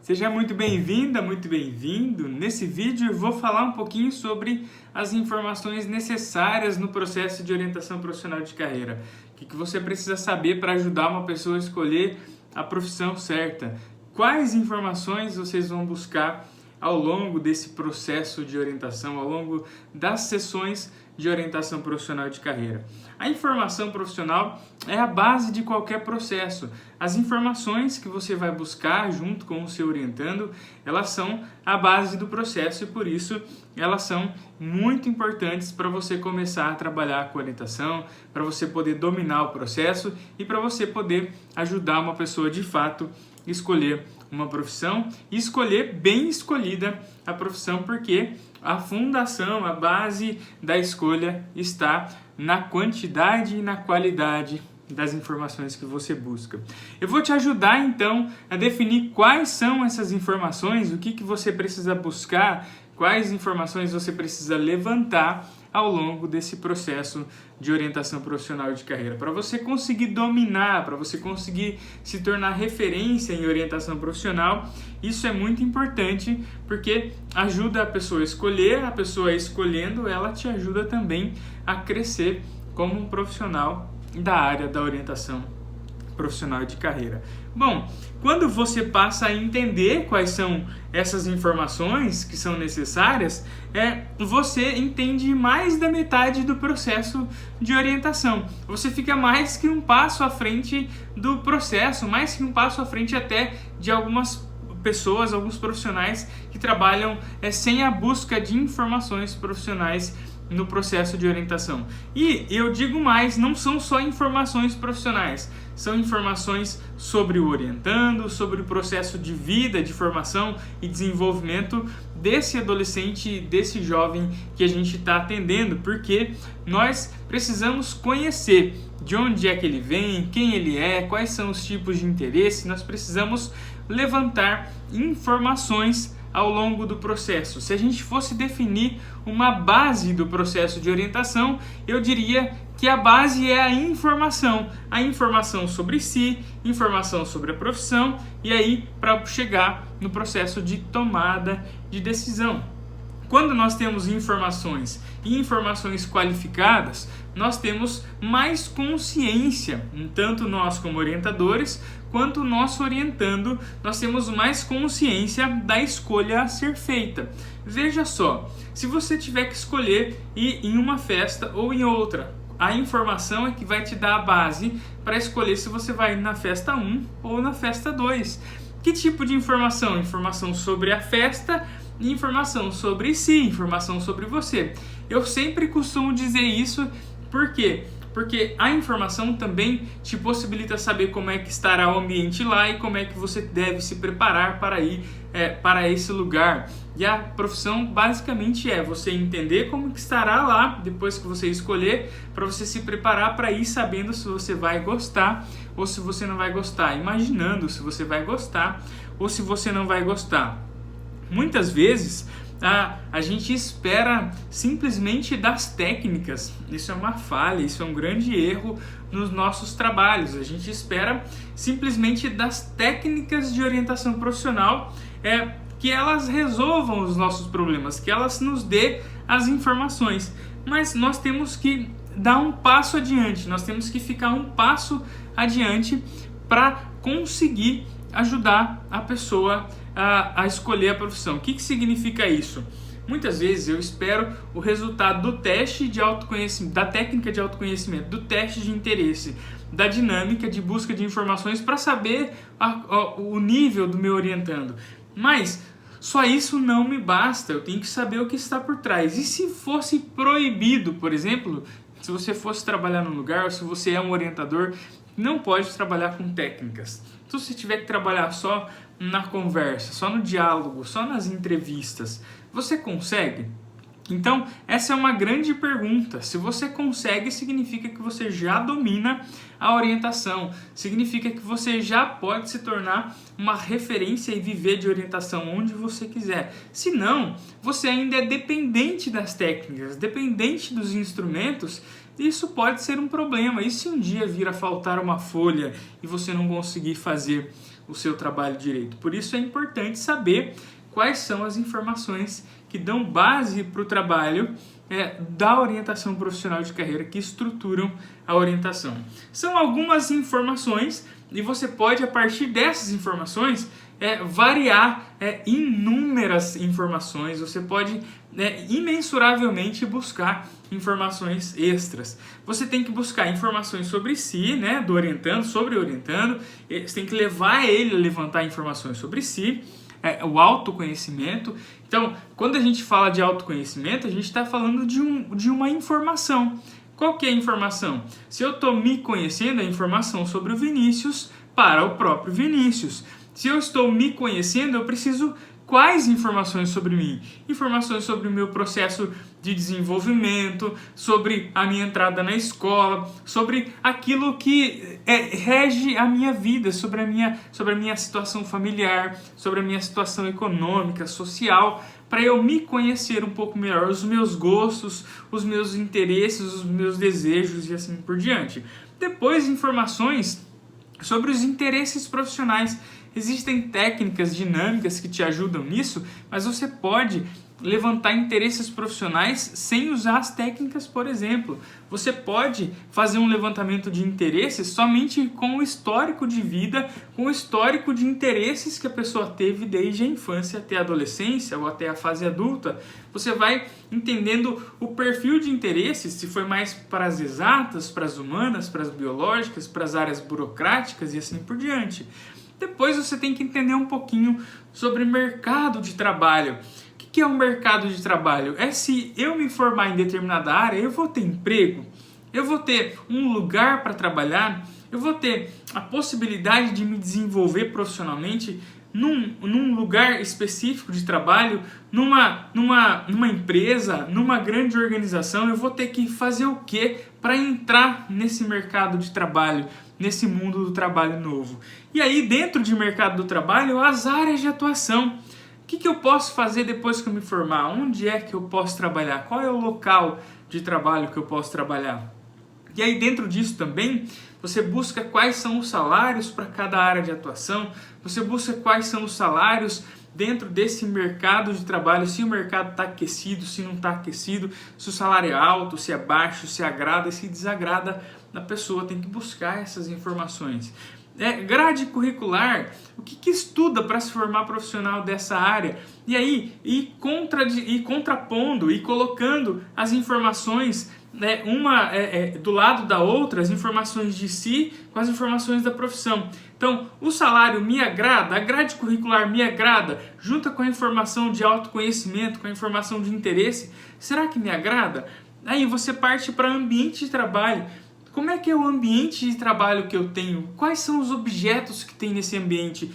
Seja muito bem-vinda, muito bem-vindo. Nesse vídeo eu vou falar um pouquinho sobre as informações necessárias no processo de orientação profissional de carreira. O que você precisa saber para ajudar uma pessoa a escolher a profissão certa. Quais informações vocês vão buscar ao longo desse processo de orientação, ao longo das sessões de orientação profissional de carreira. A informação profissional é a base de qualquer processo. As informações que você vai buscar junto com o seu orientando, elas são a base do processo e por isso elas são muito importantes para você começar a trabalhar com orientação, para você poder dominar o processo e para você poder ajudar uma pessoa de fato a escolher uma profissão e escolher bem escolhida a profissão, porque a fundação, a base da escolha está na quantidade e na qualidade das informações que você busca. Eu vou te ajudar então a definir quais são essas informações, o que você precisa buscar, quais informações você precisa levantar ao longo desse processo de orientação profissional de carreira, para você conseguir dominar, para você conseguir se tornar referência em orientação profissional. Isso é muito importante porque ajuda a pessoa a escolher, a pessoa escolhendo, ela te ajuda também a crescer como um profissional da área da orientação profissional de carreira. Bom, quando você passa a entender quais são essas informações que são necessárias, você entende mais da metade do processo de orientação. Você fica mais que um passo à frente do processo, mais que um passo à frente até de algumas pessoas, alguns profissionais que trabalham sem a busca de informações profissionais no processo de orientação. E eu digo mais, não são só informações profissionais, são informações sobre o orientando, sobre o processo de vida, de formação e desenvolvimento desse adolescente, desse jovem que a gente está atendendo, porque nós precisamos conhecer de onde é que ele vem, quem ele é, quais são os tipos de interesse, nós precisamos levantar informações ao longo do processo. Se a gente fosse definir uma base do processo de orientação, eu diria que a base é a informação sobre si, informação sobre a profissão e aí para chegar no processo de tomada de decisão. Quando nós temos informações e informações qualificadas, nós temos mais consciência, tanto nós como orientadores, quanto o nosso orientando, nós temos mais consciência da escolha a ser feita. Veja só, se você tiver que escolher ir em uma festa ou em outra, a informação é que vai te dar a base para escolher se você vai na festa 1 ou na festa 2. Que tipo de informação? Informação sobre a festa, informação sobre si, informação sobre você. Eu sempre costumo dizer isso, por quê? Porque a informação também te possibilita saber como é que estará o ambiente lá e como é que você deve se preparar para ir para esse lugar. E a profissão basicamente é você entender como que estará lá depois que você escolher, para você se preparar para ir sabendo se você vai gostar ou se você não vai gostar, imaginando se você vai gostar ou se você não vai gostar. Muitas vezes a gente espera simplesmente das técnicas. Isso é uma falha, isso é um grande erro nos nossos trabalhos. A gente espera simplesmente das técnicas de orientação profissional que elas resolvam os nossos problemas, que elas nos dê as informações. Mas nós temos que dar um passo adiante, nós temos que ficar um passo adiante para conseguir ajudar a pessoa a escolher a profissão. O que significa isso? Muitas vezes eu espero o resultado do teste de autoconhecimento, da técnica de autoconhecimento, do teste de interesse, da dinâmica de busca de informações para saber o nível do meu orientando. Mas só isso não me basta, eu tenho que saber o que está por trás. E se fosse proibido, por exemplo, se você fosse trabalhar num lugar, ou se você é um orientador, não pode trabalhar com técnicas. Se você tiver que trabalhar só na conversa, só no diálogo, só nas entrevistas, você consegue? Então, essa é uma grande pergunta. Se você consegue, significa que você já domina a orientação, significa que você já pode se tornar uma referência e viver de orientação onde você quiser. Se não, você ainda é dependente das técnicas, dependente dos instrumentos. Isso pode ser um problema. E se um dia vir a faltar uma folha e você não conseguir fazer o seu trabalho direito. Por isso é importante saber quais são as informações que dão base para o trabalho da orientação profissional de carreira, que estruturam a orientação. São algumas informações e você pode, a partir dessas informações, variar inúmeras informações. Você pode imensuravelmente buscar informações extras. Você tem que buscar informações sobre si, do orientando, sobre o orientando. Você tem que levar ele a levantar informações sobre si. O autoconhecimento. Então, quando a gente fala de autoconhecimento, a gente está falando de uma informação. Qual que é a informação? Se eu estou me conhecendo, é informação sobre o Vinícius para o próprio Vinícius. Se eu estou me conhecendo, eu preciso quais informações sobre mim? Informações sobre o meu processo de desenvolvimento, sobre a minha entrada na escola, sobre aquilo que rege a minha vida, sobre a minha situação familiar, sobre a minha situação econômica, social, para eu me conhecer um pouco melhor, os meus gostos, os meus interesses, os meus desejos e assim por diante. Depois, informações sobre os interesses profissionais. Existem técnicas dinâmicas que te ajudam nisso, mas você pode levantar interesses profissionais sem usar as técnicas, por exemplo. Você pode fazer um levantamento de interesses somente com o histórico de vida, com o histórico de interesses que a pessoa teve desde a infância até a adolescência ou até a fase adulta. Você vai entendendo o perfil de interesses, se foi mais para as exatas, para as humanas, para as biológicas, para as áreas burocráticas e assim por diante. Depois você tem que entender um pouquinho sobre mercado de trabalho. O que é um mercado de trabalho? É se eu me formar em determinada área, eu vou ter emprego, eu vou ter um lugar para trabalhar, eu vou ter a possibilidade de me desenvolver profissionalmente num lugar específico de trabalho, numa empresa, numa grande organização. Eu vou ter que fazer o quê para entrar nesse mercado de trabalho, nesse mundo do trabalho novo? E aí, dentro de mercado do trabalho, as áreas de atuação. O que eu posso fazer depois que eu me formar? Onde é que eu posso trabalhar? Qual é o local de trabalho que eu posso trabalhar? E aí, dentro disso também, você busca quais são os salários para cada área de atuação, você busca quais são os salários dentro desse mercado de trabalho, se o mercado está aquecido, se não está aquecido, se o salário é alto, se é baixo, se agrada, se desagrada da pessoa. Tem que buscar essas informações. Grade curricular, o que estuda para se formar profissional dessa área? E aí, contrapondo e colocando as informações uma do lado da outra, as informações de si com as informações da profissão. Então, o salário me agrada, a grade curricular me agrada, junta com a informação de autoconhecimento, com a informação de interesse, será que me agrada? Aí você parte para ambiente de trabalho. Como é que é o ambiente de trabalho que eu tenho? Quais são os objetos que tem nesse ambiente?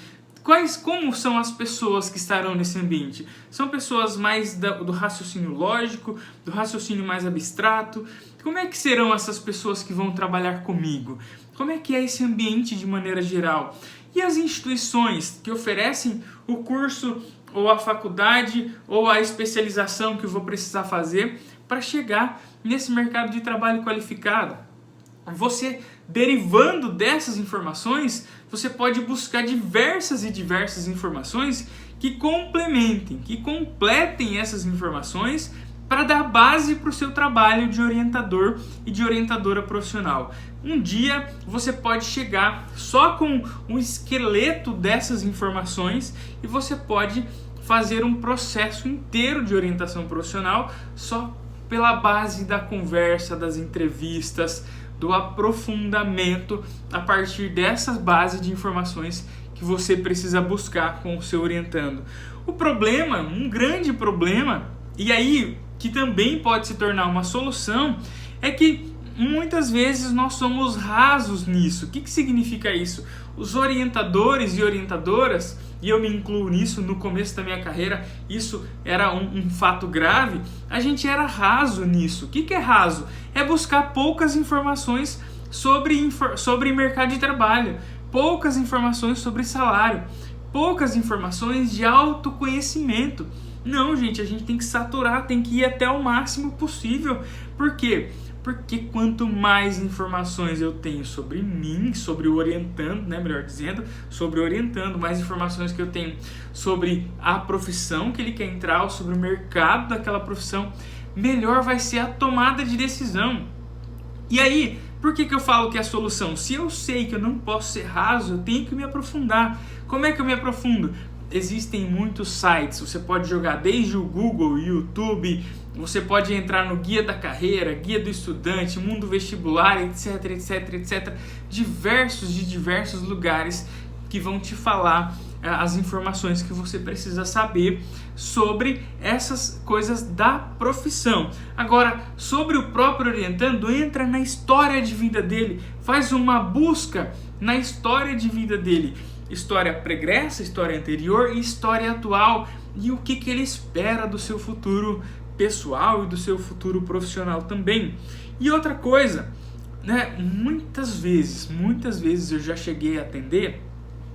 Como são as pessoas que estarão nesse ambiente? São pessoas mais do raciocínio lógico, do raciocínio mais abstrato? Como é que serão essas pessoas que vão trabalhar comigo? Como é que é esse ambiente de maneira geral? E as instituições que oferecem o curso, ou a faculdade, ou a especialização que eu vou precisar fazer para chegar nesse mercado de trabalho qualificado? Você, derivando dessas informações, você pode buscar diversas informações que completem essas informações para dar base para o seu trabalho de orientador e de orientadora profissional. Um dia você pode chegar só com um esqueleto dessas informações e você pode fazer um processo inteiro de orientação profissional só pela base da conversa, das entrevistas, do aprofundamento a partir dessas bases de informações que você precisa buscar com o seu orientando. O problema, um grande problema, e aí que também pode se tornar uma solução, é que muitas vezes nós somos rasos nisso. O que significa isso? Os orientadores e orientadoras, e eu me incluo nisso, no começo da minha carreira, isso era um fato grave, a gente era raso nisso. O que é raso? É buscar poucas informações sobre mercado de trabalho, poucas informações sobre salário, poucas informações de autoconhecimento. Não, gente, a gente tem que saturar, tem que ir até o máximo possível. Por quê? Porque quanto mais informações eu tenho sobre mim, sobre o orientando, né, melhor dizendo, sobre o orientando, mais informações que eu tenho sobre a profissão que ele quer entrar, ou sobre o mercado daquela profissão, melhor vai ser a tomada de decisão. E aí, por que eu falo que é a solução? Se eu sei que eu não posso ser raso, eu tenho que me aprofundar. Como é que eu me aprofundo? Existem muitos sites, você pode jogar desde o Google, YouTube, você pode entrar no Guia da Carreira, Guia do Estudante, Mundo Vestibular, etc, etc, etc. Diversos lugares que vão te falar as informações que você precisa saber sobre essas coisas da profissão. Agora, sobre o próprio orientando, entra na história de vida dele, faz uma busca na história de vida dele. História pregressa, história anterior e história atual, e o que ele espera do seu futuro pessoal e do seu futuro profissional também. E outra coisa, né, muitas vezes eu já cheguei a atender,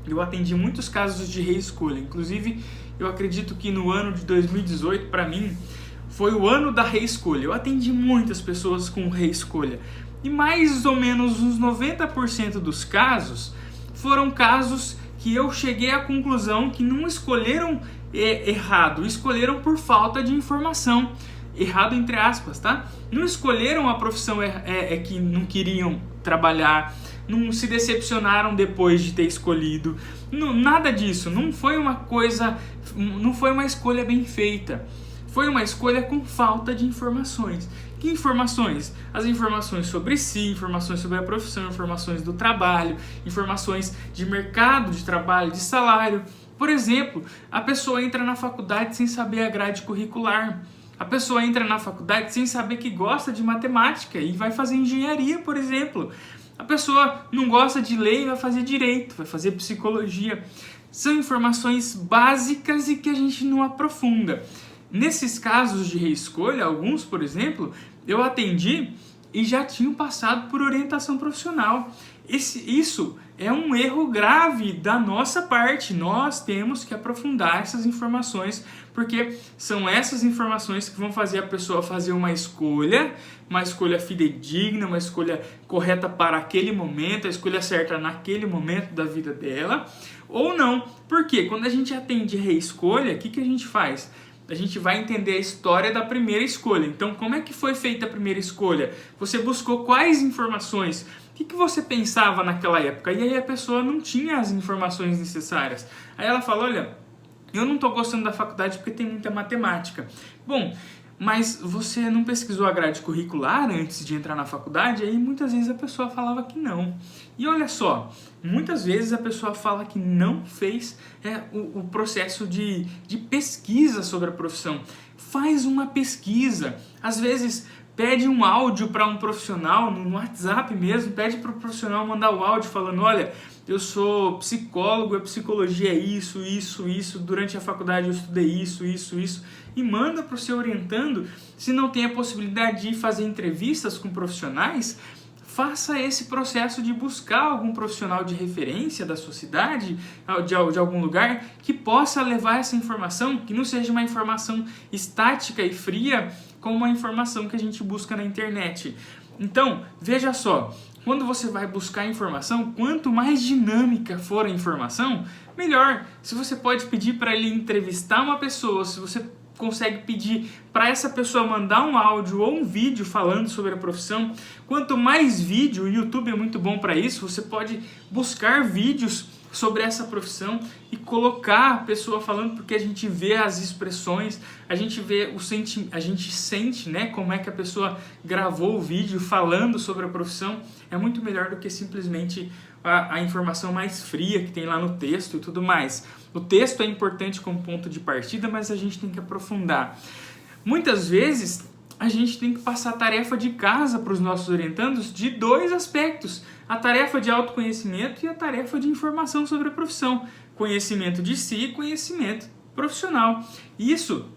eu atendi muitos casos de reescolha, inclusive eu acredito que no ano de 2018 para mim foi o ano da reescolha. Eu atendi muitas pessoas com reescolha e mais ou menos uns 90% dos casos foram casos que eu cheguei à conclusão que não escolheram errado, escolheram por falta de informação. Errado entre aspas, tá? Não escolheram a profissão que não queriam trabalhar, não se decepcionaram depois de ter escolhido. Não, nada disso, não foi uma escolha bem feita. Foi uma escolha com falta de informações. Que informações? As informações sobre si, informações sobre a profissão, informações do trabalho, informações de mercado de trabalho, de salário. Por exemplo, a pessoa entra na faculdade sem saber a grade curricular. A pessoa entra na faculdade sem saber que gosta de matemática e vai fazer engenharia, por exemplo. A pessoa não gosta de ler e vai fazer direito, vai fazer psicologia. São informações básicas e que a gente não aprofunda. Nesses casos de reescolha, alguns, por exemplo, eu atendi e já tinham passado por orientação profissional. Isso é um erro grave da nossa parte. Nós temos que aprofundar essas informações, porque são essas informações que vão fazer a pessoa fazer uma escolha fidedigna, uma escolha correta para aquele momento, a escolha certa naquele momento da vida dela, ou não. Porque quando a gente atende reescolha, o que a gente faz? A gente vai entender a história da primeira escolha. Então, como é que foi feita a primeira escolha? Você buscou quais informações? O que você pensava naquela época? E aí a pessoa não tinha as informações necessárias. Aí ela fala, olha, eu não estou gostando da faculdade porque tem muita matemática. Bom, mas você não pesquisou a grade curricular antes de entrar na faculdade? Aí muitas vezes a pessoa falava que não. E olha só, muitas vezes a pessoa fala que não fez o processo de pesquisa sobre a profissão. Faz uma pesquisa. Às vezes pede um áudio para um profissional, no WhatsApp mesmo, pede para o profissional mandar o áudio falando, olha, eu sou psicólogo, a psicologia é isso, durante a faculdade eu estudei isso, e manda para o seu orientando. Se não tem a possibilidade de fazer entrevistas com profissionais, faça esse processo de buscar algum profissional de referência da sua cidade, de algum lugar, que possa levar essa informação, que não seja uma informação estática e fria, como uma informação que a gente busca na internet. Então, veja só, quando você vai buscar informação, quanto mais dinâmica for a informação, melhor. Se você pode pedir para ele entrevistar uma pessoa, se você consegue pedir para essa pessoa mandar um áudio ou um vídeo falando sobre a profissão, quanto mais vídeo, o YouTube é muito bom para isso, você pode buscar vídeos sobre essa profissão e colocar a pessoa falando, porque a gente vê as expressões, a gente vê a gente sente, né, como é que a pessoa gravou o vídeo falando sobre a profissão. É muito melhor do que simplesmente a informação mais fria que tem lá no texto e tudo mais. O texto é importante como ponto de partida, mas a gente tem que aprofundar. Muitas vezes a gente tem que passar a tarefa de casa para os nossos orientandos de dois aspectos: a tarefa de autoconhecimento e a tarefa de informação sobre a profissão. Conhecimento de si e conhecimento profissional. Isso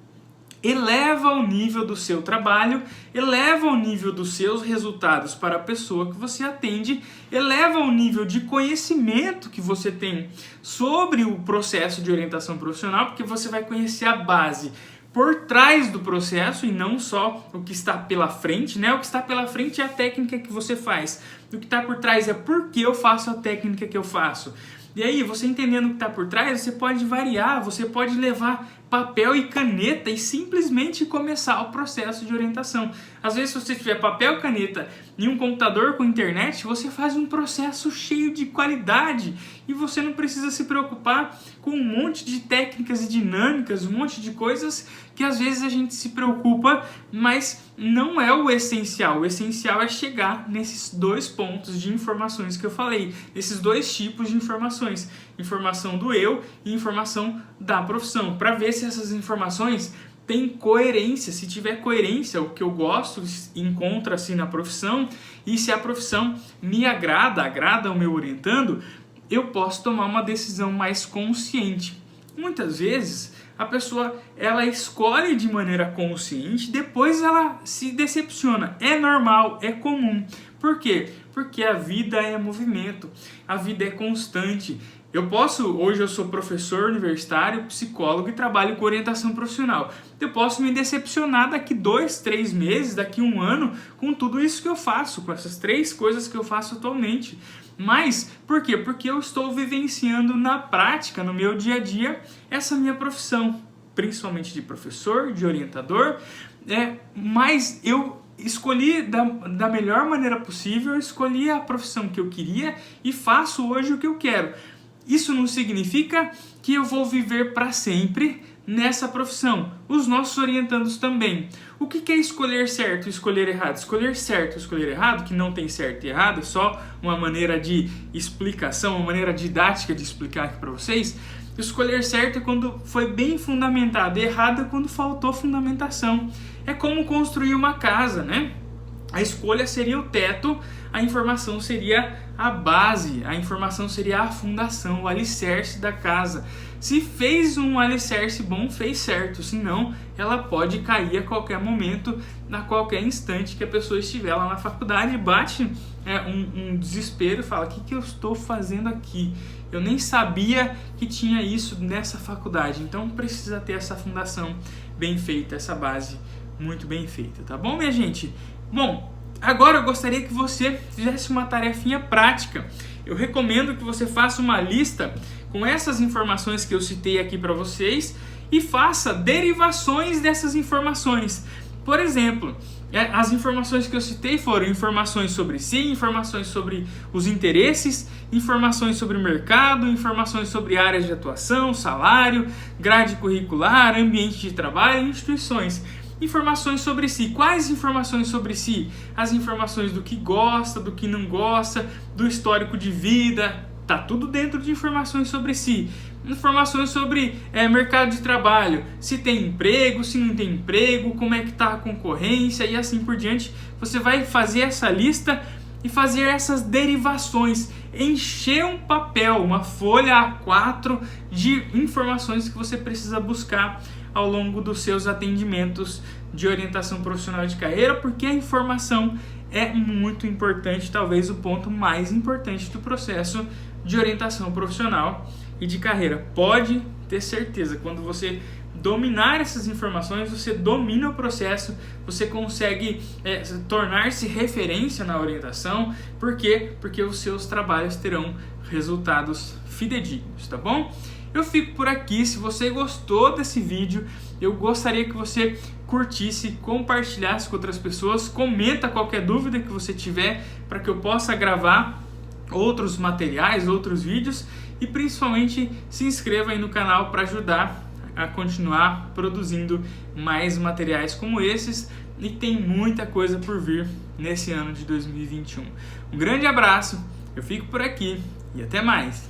eleva o nível do seu trabalho, eleva o nível dos seus resultados para a pessoa que você atende, eleva o nível de conhecimento que você tem sobre o processo de orientação profissional, porque você vai conhecer a base por trás do processo e não só o que está pela frente, né? O que está pela frente é a técnica que você faz. O que está por trás é por que eu faço a técnica que eu faço. E aí, você entendendo o que está por trás, você pode variar, você pode levar papel e caneta e simplesmente começar o processo de orientação. Às vezes, se você tiver papel, caneta e um computador com internet, você faz um processo cheio de qualidade e você não precisa se preocupar com um monte de técnicas e dinâmicas, um monte de coisas que às vezes a gente se preocupa, mas não é o essencial. O essencial é chegar nesses dois pontos de informações que eu falei, nesses dois tipos de informações, informação do eu e informação da profissão, para ver se essas informações têm coerência. Se tiver coerência, o que eu gosto encontra-se na profissão, e se a profissão me agrada o meu orientando, eu posso tomar uma decisão mais consciente. Muitas vezes a pessoa ela escolhe de maneira consciente, depois ela se decepciona. É normal, é comum. Por quê? Porque a vida é movimento, a vida é constante. Hoje eu sou professor universitário, psicólogo e trabalho com orientação profissional. Eu posso me decepcionar daqui 2, 3 meses, daqui 1 ano, com tudo isso que eu faço, com essas 3 coisas que eu faço atualmente. Mas, por quê? Porque eu estou vivenciando na prática, no meu dia a dia, essa minha profissão, principalmente de professor, de orientador, mas eu escolhi da melhor maneira possível, eu escolhi a profissão que eu queria e faço hoje o que eu quero. Isso não significa que eu vou viver para sempre nessa profissão. Os nossos orientandos também. O que é escolher certo e escolher errado? Escolher certo e escolher errado, que não tem certo e errado, é só uma maneira de explicação, uma maneira didática de explicar aqui para vocês. Escolher certo é quando foi bem fundamentado, errado é quando faltou fundamentação. É como construir uma casa, né? A escolha seria o teto, a informação seria a base, a informação seria a fundação, o alicerce da casa. Se fez um alicerce bom, fez certo, senão ela pode cair a qualquer momento, a qualquer instante que a pessoa estiver lá na faculdade, bate um desespero e fala: o que eu estou fazendo aqui? Eu nem sabia que tinha isso nessa faculdade. Então precisa ter essa fundação bem feita, essa base muito bem feita, tá bom, minha gente? Bom, agora eu gostaria que você fizesse uma tarefinha prática. Eu recomendo que você faça uma lista com essas informações que eu citei aqui para vocês e faça derivações dessas informações. Por exemplo, as informações que eu citei foram informações sobre si, informações sobre os interesses, informações sobre o mercado, informações sobre áreas de atuação, salário, grade curricular, ambiente de trabalho e instituições. Informações sobre si. Quais informações sobre si? As informações do que gosta, do que não gosta, do histórico de vida. Tá tudo dentro de informações sobre si. Informações sobre mercado de trabalho. Se tem emprego, se não tem emprego, como é que tá a concorrência e assim por diante. Você vai fazer essa lista e fazer essas derivações. Encher um papel, uma folha A4 de informações que você precisa buscar ao longo dos seus atendimentos de orientação profissional de carreira, porque a informação é muito importante, talvez o ponto mais importante do processo de orientação profissional e de carreira. Pode ter certeza, quando você dominar essas informações, você domina o processo, você consegue tornar-se referência na orientação. Por quê? Porque os seus trabalhos terão resultados fidedignos, tá bom? Eu fico por aqui. Se você gostou desse vídeo, eu gostaria que você curtisse, compartilhasse com outras pessoas, comenta qualquer dúvida que você tiver para que eu possa gravar outros materiais, outros vídeos, e principalmente se inscreva aí no canal para ajudar a continuar produzindo mais materiais como esses, e tem muita coisa por vir nesse ano de 2021. Um grande abraço, eu fico por aqui e até mais!